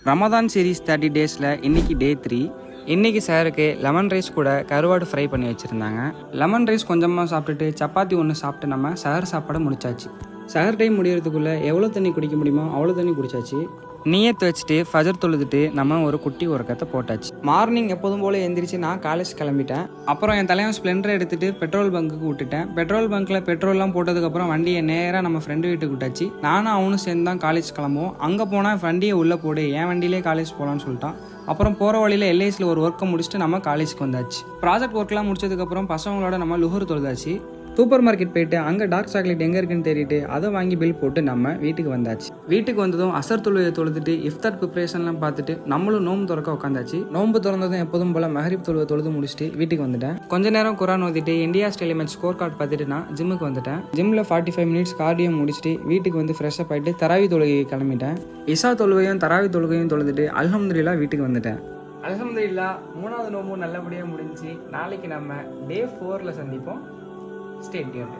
Ramadan series 30 டேஸில் இன்றைக்கி டே 3. இன்றைக்கி சாருக்கு லெமன் ரைஸ் கூட கருவாடு ஃப்ரை பண்ணி வச்சுருந்தாங்க. லெமன் ரைஸ் கொஞ்சமாக சாப்பிட்டுட்டு சப்பாத்தி ஒன்று சாப்பிட்டு நம்ம சஹர் சாப்பாடை முடிச்சாச்சு. சஹர் டைம் முடியறதுக்குள்ளே எவ்வளோ தண்ணி குடிக்க முடியுமோ அவ்வளோ தண்ணி குடிச்சாச்சு. நீயத்து வச்சுட்டு ஃபஜர் தொழுதுட்டு நம்ம ஒரு குட்டி உறக்கத்தை போட்டாச்சு. மார்னிங் எப்போதும் போல் எந்திரிச்சு நான் காலேஜ் கிளம்பிட்டேன். அப்புறம் என் தலைவன் ஸ்ப்ளெண்டரை எடுத்துகிட்டு பெட்ரோல் பங்க்குக்கு விட்டுட்டேன். பெட்ரோல் பங்க்கில் பெட்ரோல்லாம் போட்டதுக்கப்புறம் வண்டியை நேராக நம்ம ஃப்ரெண்டு வீட்டுக்கு விட்டாச்சு. நானும் அவனும் சேர்ந்து தான் காலேஜ் கிளம்புவோம். அங்கே போனால் வண்டியை உள்ளே போடு, என் வண்டியிலே காலேஜ் போகலான்னு சொல்லிட்டான். அப்புறம் போகிற வழியில் எல்ஐசியில் ஒரு ஒர்க்கை முடிச்சுட்டு நம்ம காலேஜுக்கு வந்தாச்சு. ப்ராஜெக்ட் ஒர்க்லாம் முடிச்சதுக்கப்புறம் பசங்களோட நம்ம லுஹர் தொழுதாச்சு. சூப்பர் மார்க்கெட் போயிட்டு அங்கே டார்க் சாக்லேட் எங்கே இருக்குன்னு தேடிட்டு அதை வாங்கி பில் போட்டு நம்ம வீட்டுக்கு வந்தாச்சு. வீட்டுக்கு வந்ததும் அசர் தொழுகையை தொழுதுட்டு இஃப்தார் ப்ரிப்பரேஷன்லாம் பார்த்துட்டு நம்மளும் நோம்பு திறக்க உட்காந்தாச்சு. நோம்பு திறந்ததும் எப்போதும் போல் மஹரிப் தொழுகை தொழுது முடிச்சுட்டு வீட்டுக்கு வந்துட்டேன். கொஞ்ச நேரம் குரான் ஓதிட்டு India style match score card பார்த்துட்டு நான் ஜிம்முக்கு வந்துட்டேன். ஜிம்மில் 45 மினிட்ஸ் கார்டியோ முடிச்சுட்டு வீட்டுக்கு வந்து ஃப்ரெஷ்ஷப் ஆகிட்டு தராவி தொழுகையை கிளம்பிட்டேன். இசா தொழுகையும் தராவி தொழுகையும் தொழுதுட்டு அல்ஹம்துலில்லாஹ் வீட்டுக்கு வந்துட்டேன். அல்ஹம்துலில்லாஹ் 3வது நோம்பு நல்லபடியாக முடிஞ்சு நாளைக்கு நம்ம டே 4ல் சந்திப்போம். Stay tuned.